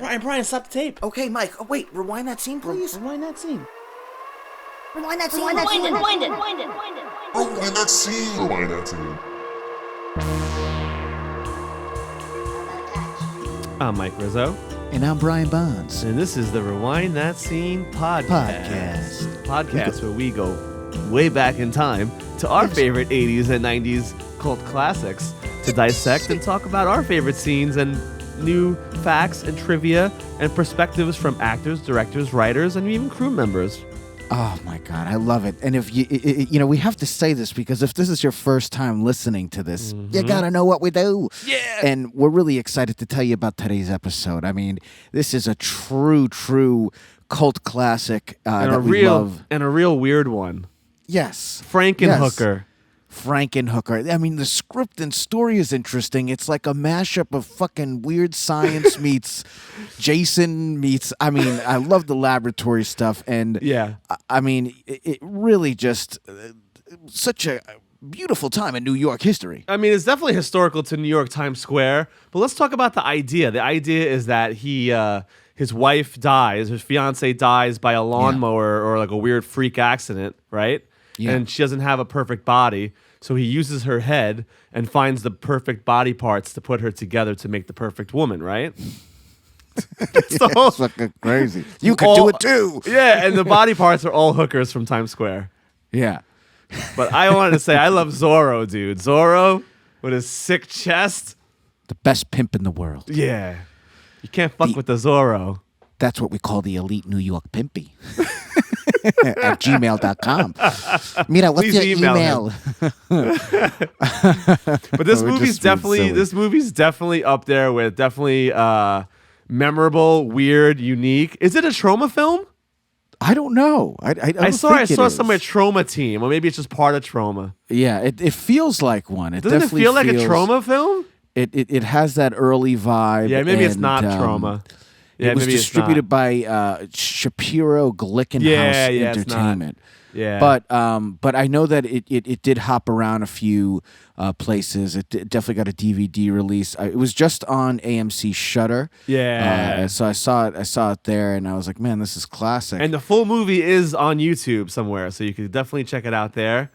Brian, stop the tape. Okay, Mike. Oh, wait. Rewind that scene, please. Rewind that scene. Rewind that scene. Rewind it. Rewind that scene. I'm Mike Rizzo. And I'm Brian Bonds. And this is the Rewind That Scene podcast where we go way back in time to our favorite 80s and 90s cult classics to dissect and talk about our favorite scenes and new facts and trivia and perspectives from actors, directors, writers, and even crew members. Oh my God, I love it. And if we have to say this because if this is your first time listening to this, you gotta know what we do. Yeah. And we're really excited to tell you about today's episode. I mean, this is a true cult classic that we love. And a real weird one. Yes. Frankenhooker. Yes. Frankenhooker. I mean, the script and story is interesting. It's like a mashup of fucking Weird Science meets Jason meets. I mean, I love the laboratory stuff, and yeah, I mean, it really just such a beautiful time in New York history. I mean, it's definitely historical to New York Times Square. But let's talk about the idea. The idea is that his wife dies, his fiance dies by a lawnmower or like a weird freak accident, right? Yeah. And she doesn't have a perfect body, so he uses her head and finds the perfect body parts to put her together to make the perfect woman, right? It's fucking crazy. You could do it too. Yeah, and the body parts are all hookers from Times Square. Yeah. But I wanted to say, I love Zorro, dude. Zorro with his sick chest. The best pimp in the world. Yeah. You can't fuck with the Zorro. That's what we call the elite New York pimpy. At gmail.com. Mira, what's Please your email? But this movie's definitely up there with memorable, weird, unique. Is it a trauma film? I don't know. I saw somewhere Trauma Team, or maybe it's just part of Trauma. Yeah, it feels like one. Doesn't it feel like a trauma film? It has that early vibe. Yeah, maybe it's not Trauma. Yeah, it was distributed by Shapiro Glickenhaus Entertainment. Yeah, but I know that it did hop around a few places. It definitely got a DVD release. It was just on AMC Shudder. Yeah, so I saw it there, and I was like, man, this is classic. And the full movie is on YouTube somewhere, so you could definitely check it out there.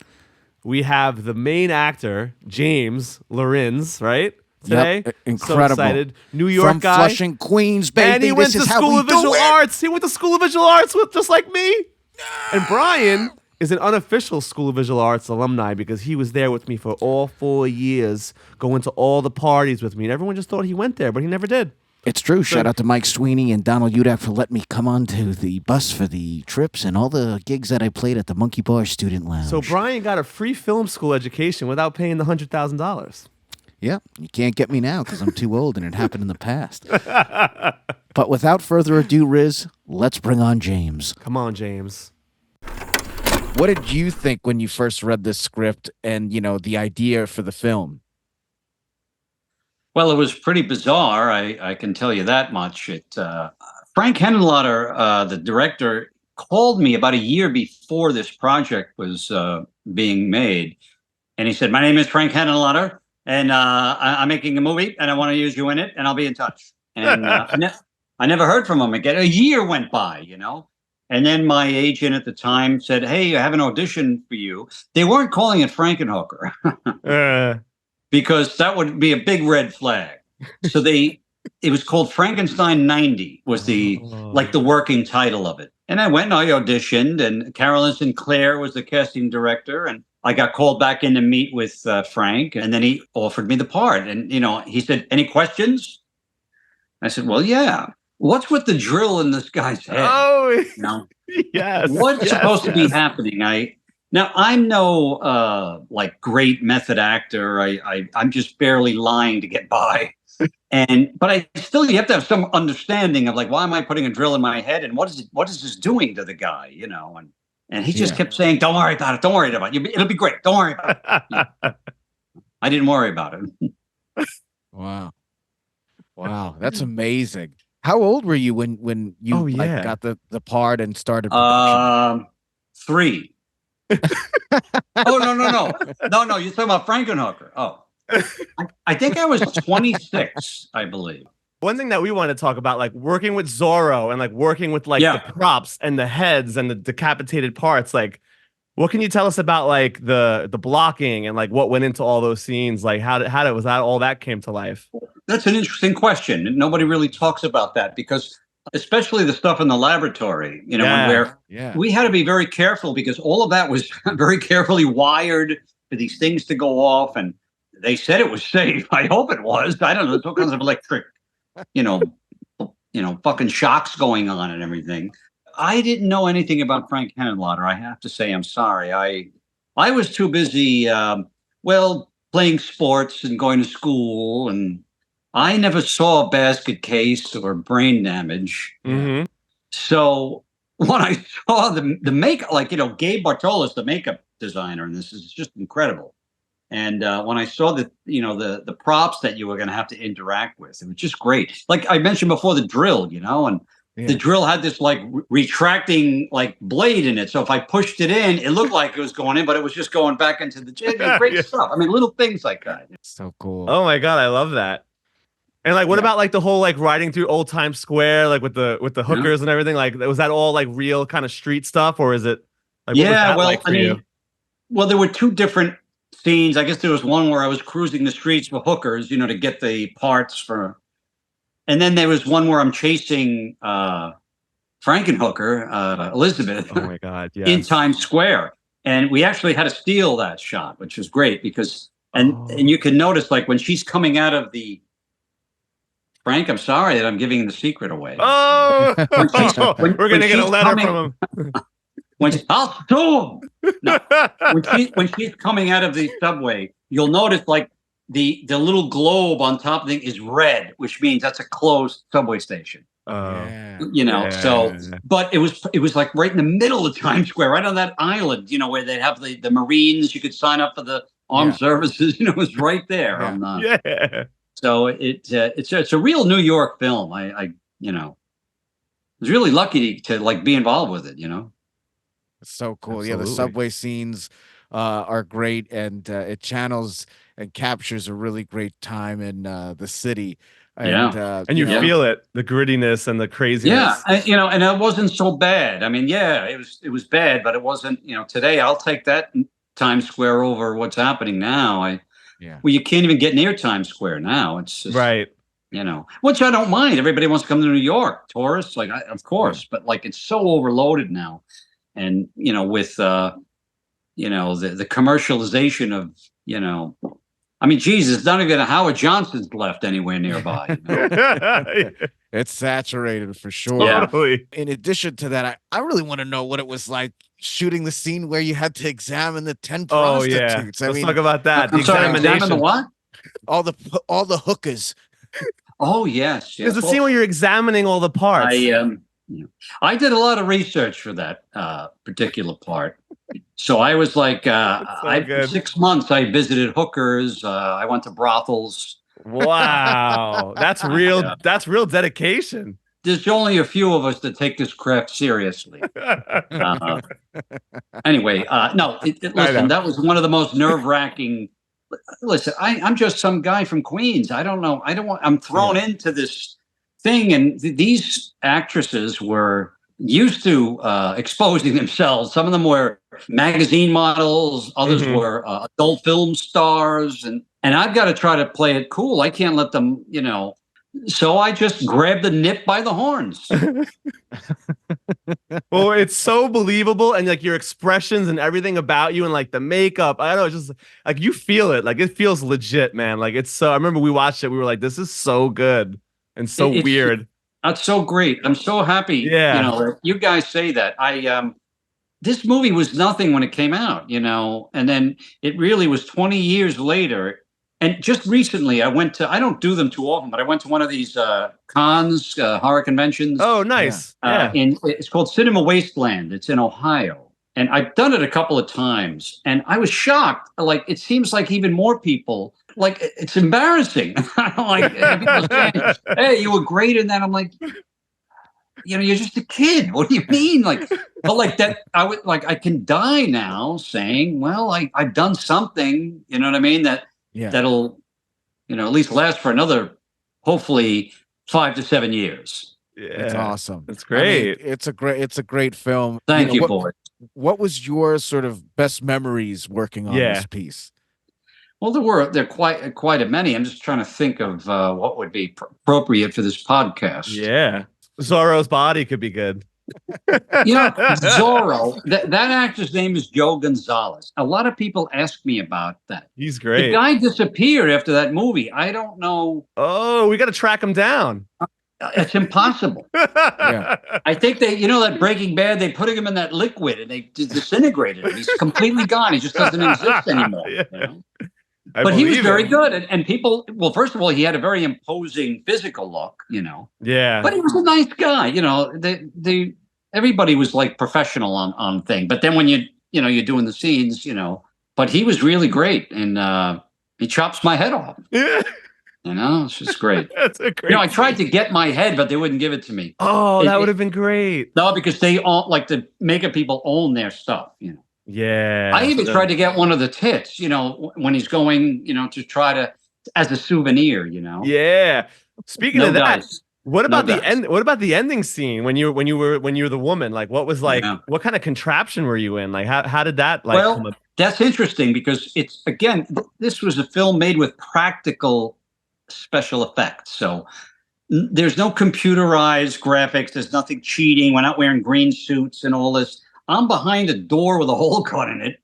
We have the main actor, James Lorinz, right? Today, yep, incredible. So excited. New York from guy, Flushing, Queens, baby. And he went to School of Visual Arts. He went to School of Visual Arts with just like me. And Brian is an unofficial School of Visual Arts alumni because he was there with me for all 4 years, going to all the parties with me, and everyone just thought he went there, but he never did. It's true. Shout out to Mike Sweeney and Donald Udak for letting me come on to the bus for the trips and all the gigs that I played at the Monkey Bar Student Lounge. So Brian got a free film school education without paying the $100,000. Yeah, you can't get me now because I'm too old and it happened in the past. But without further ado, Riz, let's bring on James. Come on, James. What did you think when you first read this script and, the idea for the film? Well, it was pretty bizarre. I can tell you that much. Frank Henenlotter, the director, called me about a year before this project was being made. And he said, my name is Frank Henenlotter. And I'm making a movie, and I want to use you in it, and I'll be in touch. And I never heard from him again. A year went by, And then my agent at the time said, hey, I have an audition for you. They weren't calling it Frankenhooker because that would be a big red flag. So it was called Frankenstein 90 was the working title of it. And I went and I auditioned, and Carolyn Sinclair was the casting director, and I got called back in to meet with Frank, and then he offered me the part. And, he said, any questions? I said, well, yeah. What's with the drill in this guy's head? Oh, yes. What's supposed to be happening? I'm no great method actor. I'm just barely lying to get by. But you have to have some understanding of why am I putting a drill in my head, and what is this doing to the guy, And he just kept saying, don't worry about it. Don't worry about it. It'll be great. Don't worry about it. I didn't worry about it. Wow. That's amazing. How old were you when you got the part and started production? 3. Oh, no. You're talking about Frankenhooker. Oh, I think I was 26, I believe. One thing that we want to talk about, like working with Zorro and like working with like the props and the heads and the decapitated parts, like what can you tell us about like the blocking and like what went into all those scenes? Like how was that all that came to life? That's an interesting question. Nobody really talks about that because especially the stuff in the laboratory, where we had to be very careful because all of that was very carefully wired for these things to go off. And they said it was safe. I hope it was. I don't know. There's all kinds of electric, fucking shocks going on and everything. I didn't know anything about Frank Henenlotter. I have to say, I'm sorry. I was too busy, playing sports and going to school, and I never saw a basket case or brain damage. Mm-hmm. So when I saw the makeup, Gabe Bartolos, the makeup designer, and this is just incredible. And when I saw the props that you were going to have to interact with, it was just great. Like I mentioned before, the drill, and the drill had this like retracting like blade in it. So if I pushed it in, it looked like it was going in, but it was just going back into the great stuff. I mean, little things like that. So cool. Oh my God, I love that. And like, what about like the whole like riding through Old Times Square, like with the hookers and everything? Like, was that all like real kind of street stuff, or is it? Like, there were two different scenes. I guess there was one where I was cruising the streets with hookers, to get the parts for. And then there was one where I'm chasing Frankenhooker, Elizabeth. Oh my God! Yes. In Times Square, and we actually had to steal that shot, which was great because and you can notice like when she's coming out of the. Frank, I'm sorry that I'm giving the secret away. Oh, we're gonna get a letter from him. I'll sue him. No, when she's coming out of the subway, you'll notice like the little globe on top of the thing is red, which means that's a closed subway station. So, but it was like right in the middle of Times Square, right on that island, where they have the Marines. You could sign up for the armed services. It was right there. So it's a real New York film. I was really lucky to like be involved with it. It's so cool. Absolutely. Yeah, the subway scenes are great, and it channels and captures a really great time in the city. And, and you feel it, the grittiness and the craziness. Yeah, and it wasn't so bad. I mean, it was bad, but it wasn't. Today I'll take that Times Square over what's happening now. Well, you can't even get near Times Square now. It's just, right. Which I don't mind. Everybody wants to come to New York, tourists, of course, but like it's so overloaded now, and with the commercialization of I mean, Jesus, not even Howard Johnson's left anywhere nearby. It's saturated for sure. Totally. In addition to that, I really want to know what it was like shooting the scene where you had to examine the 10 prostitutes. Let's talk about that. I'm sorry, examine the what? All the hookers. Oh yes. There's a scene where you're examining all the parts. I did a lot of research for that particular part. So I was like, for 6 months I visited hookers. I went to brothels. Wow, that's real. Yeah. That's real dedication. There's only a few of us that take this craft seriously. Anyway, listen, that was one of the most nerve-wracking. Listen, I'm just some guy from Queens. I don't know. I'm thrown into this thing, and these actresses were used to exposing themselves. Some of them were magazine models. Others were adult film stars, and I've got to try to play it cool. I can't let them, So I just grabbed the nip by the horns. Well, it's so believable, and like your expressions and everything about you, and like the makeup. I don't know, it's just like you feel it. Like it feels legit, man. Like it's so. I remember we watched it. We were like, "This is so good and so weird." That's so great. I'm so happy. Yeah. You guys say that. This movie was nothing when it came out, and then it really was 20 years later. And just recently I don't do them too often, but I went to one of these cons, horror conventions. Oh, nice. It's called Cinema Wasteland. It's in Ohio. And I've done it a couple of times, and I was shocked. Like, it seems like even more people, like, it's embarrassing. Like, people saying, hey, you were great in that. I'm like, you're just a kid. What do you mean? Like, but like that, I can die now saying, well, I've done something, you know what I mean? That'll, at least last for another, hopefully 5 to 7 years. Yeah, It's awesome. It's great. I mean, it's a great film. Thank you, what, boy. What was your sort of best memories working on this piece? Well, there quite a many. I'm just trying to think of what would be appropriate for this podcast. Yeah, Zorro's body could be good. Zorro, that actor's name is Joe Gonzalez. A lot of people ask me about that. He's great. The guy disappeared after that movie. I don't know. Oh, we got to track him down. It's impossible. Yeah. I think that Breaking Bad, they put him in that liquid and they disintegrated him. He's completely gone. He just doesn't exist anymore. Yeah. But he was very good. And people, well, first of all, he had a very imposing physical look, Yeah. But he was a nice guy. Everybody was like professional on thing. But then when you're doing the scenes, but he was really great. And he chops my head off. Yeah. It's just great. That's a great. I tried to get my head, but they wouldn't give it to me. Oh, that would have been great. No, because they all like the makeup people own their stuff, Yeah. I even tried to get one of the tits, when he's going, to try to as a souvenir, Yeah. Speaking of that, dice. what about No the dice. end? What about the ending scene when you were the woman? Like, what was like? Yeah. What kind of contraption were you in? Like, how did that like? Well, come up? that's interesting because it's again, this was a film made with practical special effects. So there's no computerized graphics. There's nothing cheating. We're not wearing green suits and all this. I'm behind a door with a hole cut in it.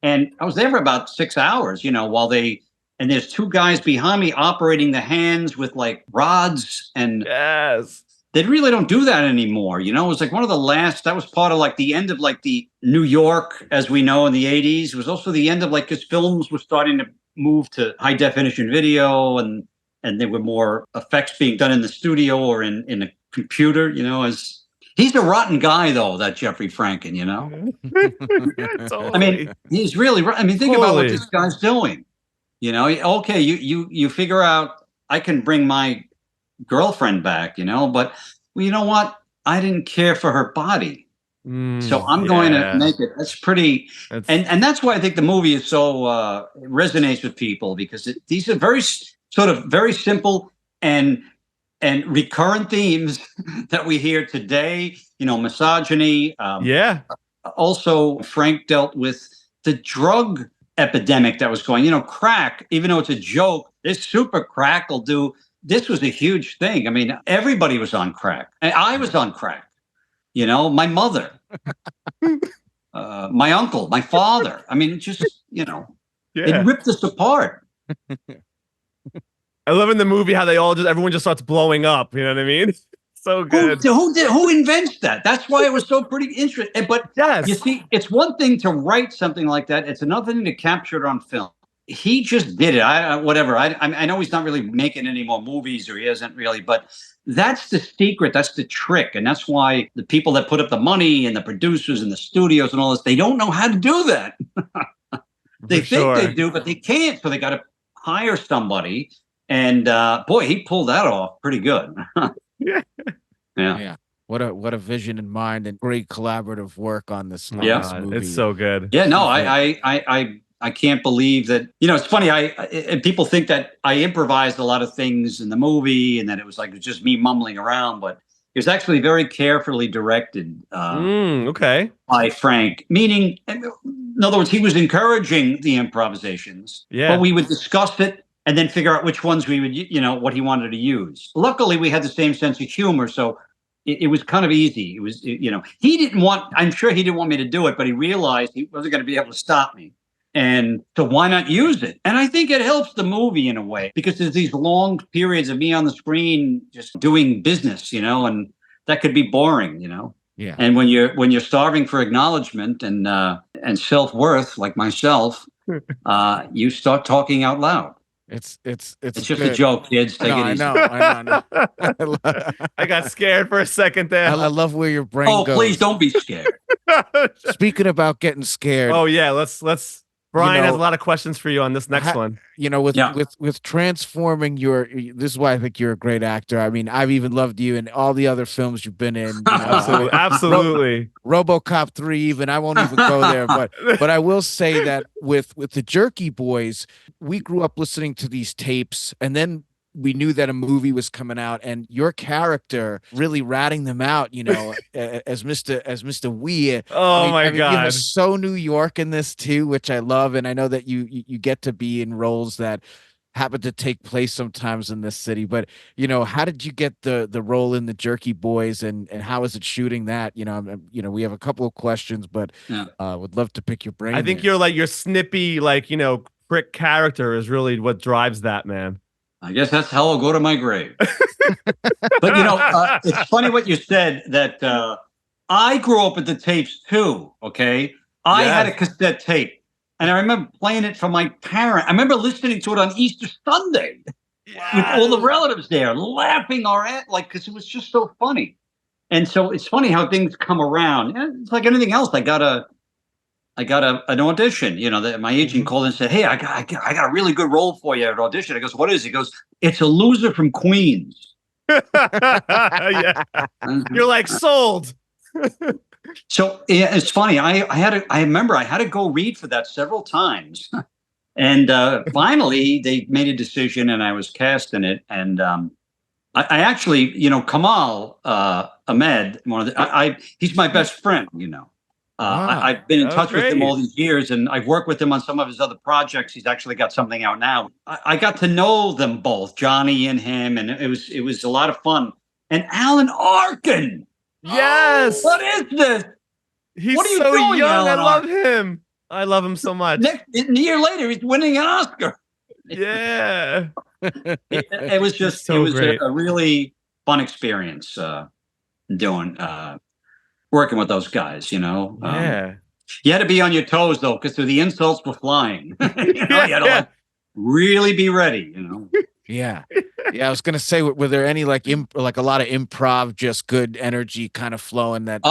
And I was there for about 6 hours, while and there's two guys behind me operating the hands with like rods. And Yes. they really don't do that anymore. It was like one of the last, that was part of like the end of like the New York, as we know in the 80s. It was also the end of like, because films were starting to move to high definition video and there were more effects being done in the studio or in a computer, as he's a rotten guy though, that Jeffrey Franken, Totally. I mean, he's really, think about what this guy's doing, okay, you figure out I can bring my girlfriend back, but well, you know what? I didn't care for her body. So I'm going to make it. That's pretty, and that's why I think the movie is so resonates with people because these are very simple and recurrent themes that we hear today. Misogyny. Also, Frank dealt with the drug epidemic that was going. Crack. Even though it's a joke, this super crack will do. This was a huge thing. I mean, everybody was on crack, and I was on crack. My mother, my uncle, my father. I mean, it just, it ripped us apart. I love in the movie how everyone just starts blowing up. You know what I mean? So good. Who invents that? That's why it was so pretty interesting. But yes, you see, it's one thing to write something like that. It's another thing to capture it on film. He just did it. I know he's not really making any more movies, or he hasn't really, but that's the secret. That's the trick. And that's why the people that put up the money and the producers and the studios and all this, they don't know how to do that. They think they do, but they can't. So they got to hire somebody. And boy, he pulled that off pretty good. Yeah. What a vision in mind and great collaborative work on this. Movie. It's so good. Yeah, no, I can't believe that. It's funny. And people think that I improvised a lot of things in the movie and that it was just me mumbling around, but it was actually very carefully directed. Okay. By Frank, meaning, in other words, he was encouraging the improvisations. Yeah. But we would discuss it and then figure out which ones we would, what he wanted to use. Luckily, we had the same sense of humor, so it was kind of easy. It was, I'm sure he didn't want me to do it, but he realized he wasn't going to be able to stop me. And so why not use it? And I think it helps the movie in a way because there's these long periods of me on the screen just doing business, and that could be boring, Yeah. And when you're starving for acknowledgement and self-worth, like myself, you start talking out loud. It's just a joke, kids. Take it easy. I know. I got scared for a second there. I love where your brain goes. Oh, please don't be scared. Speaking about getting scared. Oh yeah, let's. Brian has a lot of questions for you on this next one. With transforming this is why I think you're a great actor. I mean, I've even loved you in all the other films you've been in. Absolutely. RoboCop 3, even I won't even go there. But I will say that with the Jerky Boys, we grew up listening to these tapes, and then we knew that a movie was coming out, and your character really ratting them out, as Mr. Weir. Oh my you are God. so New York in this too, which I love, and I know that you get to be in roles that happen to take place sometimes in this city. But how did you get the role in the Jerky Boys, and how is it shooting that? We have a couple of questions, but would love to pick your brain. I think your snippy, prick character is really what drives that, man. I guess that's how I'll go to my grave. But it's funny what you said, that I grew up with the tapes too. Okay, I had a cassette tape, and I remember playing it for my parent. I remember listening to it on Easter Sunday with all the relatives there, laughing our ass, because it was just so funny. And so it's funny how things come around. And it's like anything else. I got an audition. My agent called and said, "Hey, I got a really good role for you at an audition." I goes, "What is it?" He goes, "It's a loser from Queens." Yeah. You're like, sold. So it's funny. I remember I had to go read for that several times, and finally they made a decision, and I was cast in it. And I actually, Kamal Ahmed, he's my best friend. I've been in touch with him all these years, and I've worked with him on some of his other projects. He's actually got something out now. I got to know them both, Johnny and him, and it was a lot of fun. And Alan Arkin. Yes. What is this? He's what are you so doing, young. Alan I love Arkin? him. I love him so much. A year later, he's winning an Oscar. Yeah. It was just so great. a really fun experience working with those guys. Yeah. You had to be on your toes though, because the insults were flying. You had to really be ready. Yeah. I was gonna say, were there any a lot of improv, just good energy kind of flowing that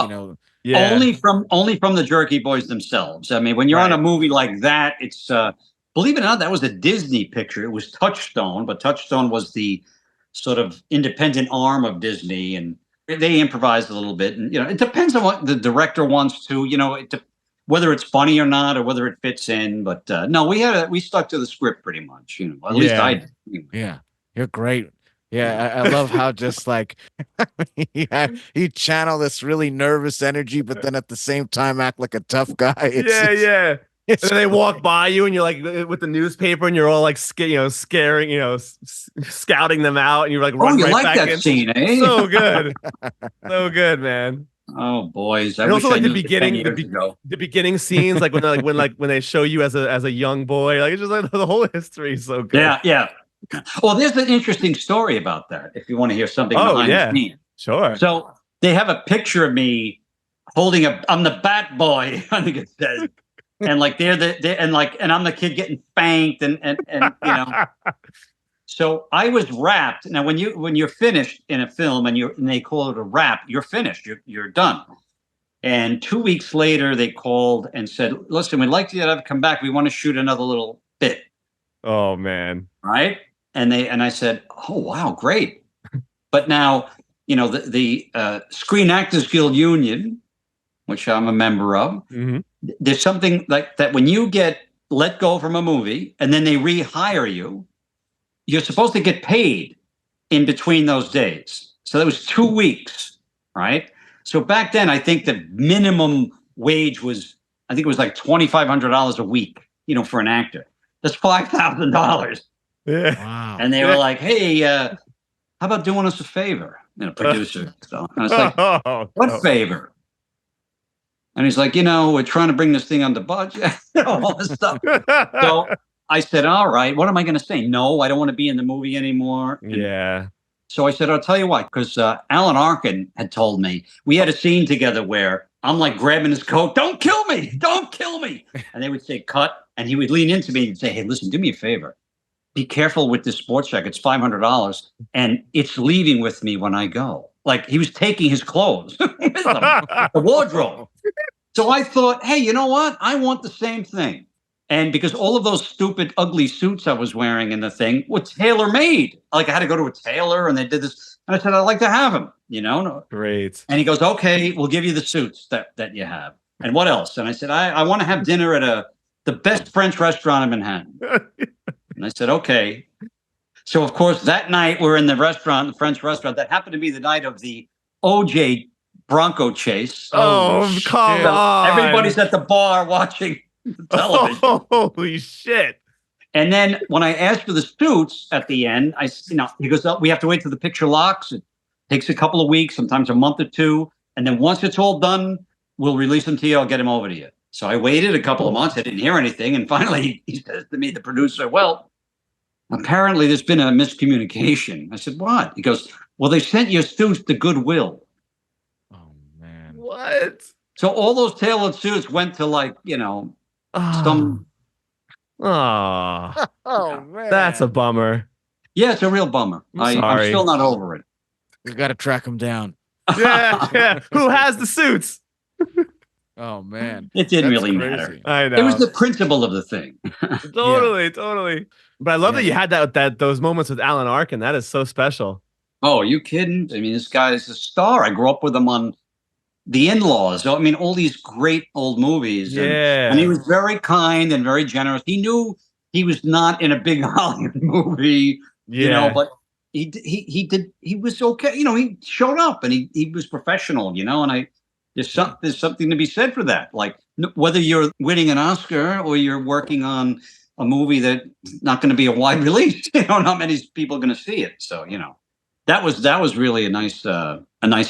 Yeah. Only from the Jerky Boys themselves. I mean, when you're on a movie like that, it's believe it or not, that was a Disney picture. It was Touchstone, but Touchstone was the sort of independent arm of Disney, and they improvised a little bit. And it depends on what the director wants to. Whether it's funny or not, or whether it fits in. But no, we stuck to the script pretty much. At least I did. Yeah, you're great. Yeah, I love how just you channel this really nervous energy, but then at the same time act like a tough guy. Yeah. And then they walk by you, and you're like with the newspaper, and you're all like, scaring, scouting them out, and you're like, run right back that in. Scene, eh? So good, so good, man. Oh boys! And also the beginning scenes, like when they show you as a young boy, it's just like the whole history is so good. Yeah. Well, there's an interesting story about that. If you want to hear something behind the scenes, sure. So they have a picture of me holding I'm the Bat Boy, I think it says, and and I'm the kid getting spanked, and So I was wrapped. Now, when you're finished in a film and they call it a wrap, you're finished. You're done. And 2 weeks later, they called and said, "Listen, we'd like you to come back. We want to shoot another little bit." Oh man! Right? And I said, "Oh wow, great!" But now, the Screen Actors Guild Union, which I'm a member of, there's something like that when you get let go from a movie and then they rehire you. You're supposed to get paid in between those days. So that was 2 weeks, right? So back then, I think the minimum wage was, I think it was like $2,500 a week, for an actor. That's $5,000. Yeah. Wow. And they were like, "Hey, how about doing us a favor?" Producer. So I was like, "What favor?" And he's like, "We're trying to bring this thing under budget." All this stuff. So I said, "All right, what am I going to say? No, I don't want to be in the movie anymore." Yeah. So I said, "I'll tell you what," because Alan Arkin had told me, we had a scene together where I'm like grabbing his coat, "Don't kill me, don't kill me." And they would say, "Cut." And he would lean into me and say, "Hey, listen, do me a favor. Be careful with this sports jacket. It's $500 and it's leaving with me when I go." Like he was taking his clothes, the wardrobe. So I thought, hey, you know what? I want the same thing. And because all of those stupid, ugly suits I was wearing in the thing were tailor-made. Like I had to go to a tailor and they did this. And I said, "I'd like to have them, Great. And he goes, "Okay, we'll give you the suits that you have. And what else?" And I said, I want to have dinner at the best French restaurant in Manhattan. And I said, "Okay." So, of course, that night we're in the restaurant, the French restaurant. That happened to be the night of the OJ Bronco chase. Oh, come So on. everybody's at the bar watching the television. Holy shit. And then when I asked for the suits at the end, he goes, oh, we have to wait till the picture locks. It takes a couple of weeks, sometimes a month or two. And then once it's all done, we'll release them to you. I'll get them over to you. So I waited a couple of months. I didn't hear anything. And finally, he says to me, the producer, well, apparently there's been a miscommunication. I said, what? He goes, well, they sent your suits to Goodwill. Oh, man. What? So all those tailored suits went to some. Oh, Oh, man. that's a bummer. Yeah, it's a real bummer. I'm sorry. still not over it. We got to track him down. Yeah. Who has the suits? Oh, man. It didn't That's really crazy. matter. I know. It was the principle of the thing. Totally. But I love that you had those moments with Alan Arkin. That is so special. Oh, are you kidding? I mean, this guy is a star. I grew up with him on The In-Laws. I mean, all these great old movies. Yeah. And he was very kind and very generous. He knew he was not in a big Hollywood movie, but he was okay. He showed up and he was professional, and there's something to be said for that. Like whether you're winning an Oscar or you're working on a movie that's not going to be a wide release, not many people are going to see it. So, that was really a nice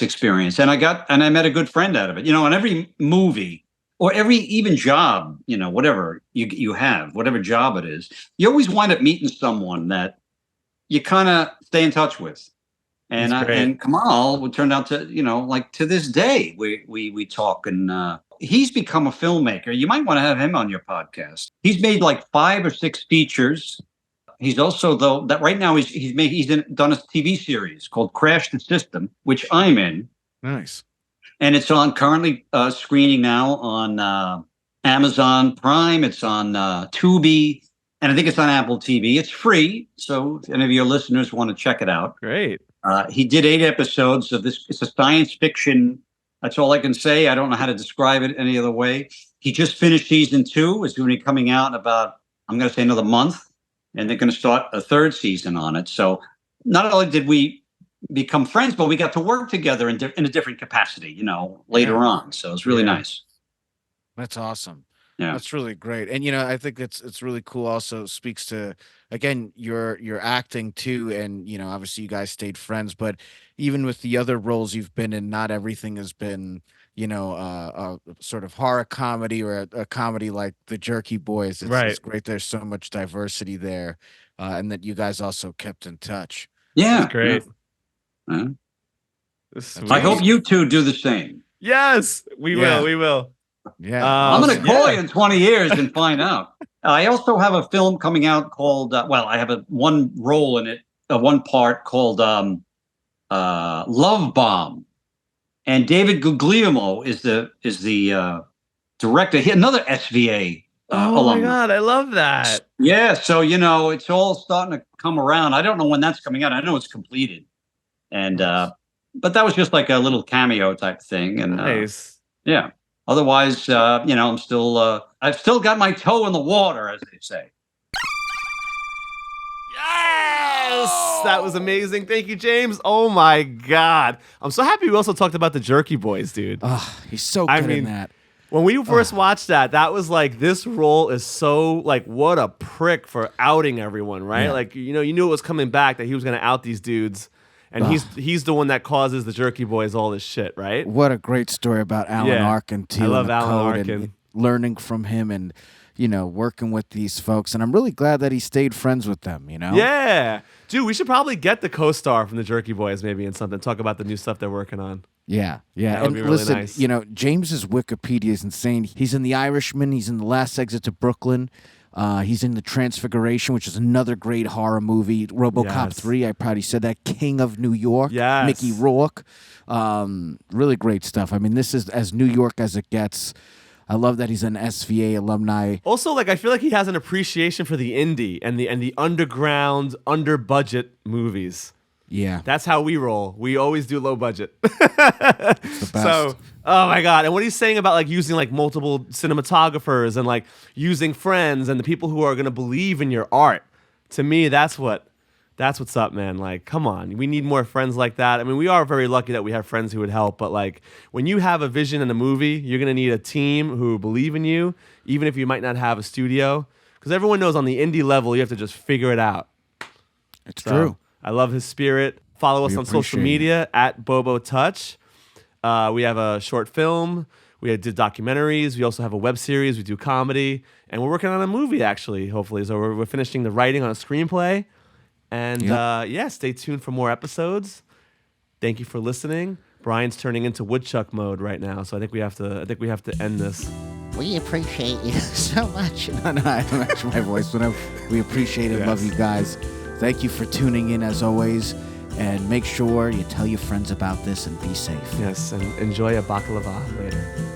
experience. And I met a good friend out of it. On every movie or every even job, whatever you have, whatever job it is, you always wind up meeting someone that you kind of stay in touch with. And Kamal turned out to, to this day, we talk, and he's become a filmmaker. You might want to have him on your podcast. He's made like 5 or 6 features. He's also, right now he's done a TV series called Crash the System, which I'm in. Nice. And it's currently screening now on Amazon Prime. It's on Tubi, and I think it's on Apple TV. It's free, so if any of your listeners want to check it out. Great. He did 8 episodes of this. It's a science fiction. That's all I can say. I don't know how to describe it any other way. He just finished season 2. It's going to be coming out in about, I'm going to say, another month. And they're going to start a 3rd season on it. So not only did we become friends, but we got to work together in a different capacity, later on. So it's really nice. That's awesome. Yeah, that's really great. And I think it's really cool. Also speaks to, again, your acting too. And obviously you guys stayed friends, but even with the other roles you've been in, not everything has been a sort of horror comedy or a comedy like the Jerky Boys. It's great. There's so much diversity there, and that you guys also kept in touch. Yeah, that's great. Yeah. I hope you two do the same. Yes, we will. We will. Yeah, I'm going to call you in 20 years and find out. I also have a film coming out called. I have one role in it, one part called Love Bomb, and David Guglielmo is the director. Another SVA. My God, I love that. Yeah, so it's all starting to come around. I don't know when that's coming out. I know it's completed, and but that was just like a little cameo type thing. And nice. Yeah. Otherwise, I'm still. I've still got my toe in the water, as they say. Yes, that was amazing. Thank you, James. Oh my God, I'm so happy. We also talked about the Jerky Boys, dude. Oh, he's so good in that. When we first watched that was like, this role is so like, what a prick for outing everyone, right? Yeah. Like, you knew it was coming back, that he was going to out these dudes. And he's the one that causes the Jerky Boys all this shit, right? What a great story about Alan Arkin, too. I love Alan Arkin. And learning from him and, working with these folks. And I'm really glad that he stayed friends with them, Yeah. Dude, we should probably get the co-star from the Jerky Boys maybe in something. Talk about the new stuff they're working on. Yeah. That would be really listen, nice. James's Wikipedia is insane. He's in The Irishman. He's in The Last Exit to Brooklyn. He's in The Transfiguration, which is another great horror movie. RoboCop 3, I probably said that. King of New York, Mickey Rourke. Really great stuff. I mean, this is as New York as it gets. I love that he's an SVA alumni. Also, I feel like he has an appreciation for the indie and the underground, under budget movies. Yeah. That's how we roll. We always do low budget. It's the best. So, oh my God. And what he's saying about using multiple cinematographers and using friends and the people who are going to believe in your art. To me, that's what That's what's up, man. Like, come on. We need more friends like that. I mean, we are very lucky that we have friends who would help, but like when you have a vision in a movie, you're going to need a team who believe in you, even if you might not have a studio. Because everyone knows on the indie level, you have to just figure it out. It's true. I love his spirit. Follow us on social media at Bobo Touch. We have a short film. We did documentaries. We also have a web series. We do comedy. And we're working on a movie, actually, hopefully. So we're finishing the writing on a screenplay. And stay tuned for more episodes. Thank you for listening. Brian's turning into woodchuck mode right now, so I think we have to end this. We appreciate you so much. No, I don't match my voice. We appreciate it. Yes. Love you guys. Thank you for tuning in as always. And make sure you tell your friends about this and be safe. Yes, and enjoy a baklava later.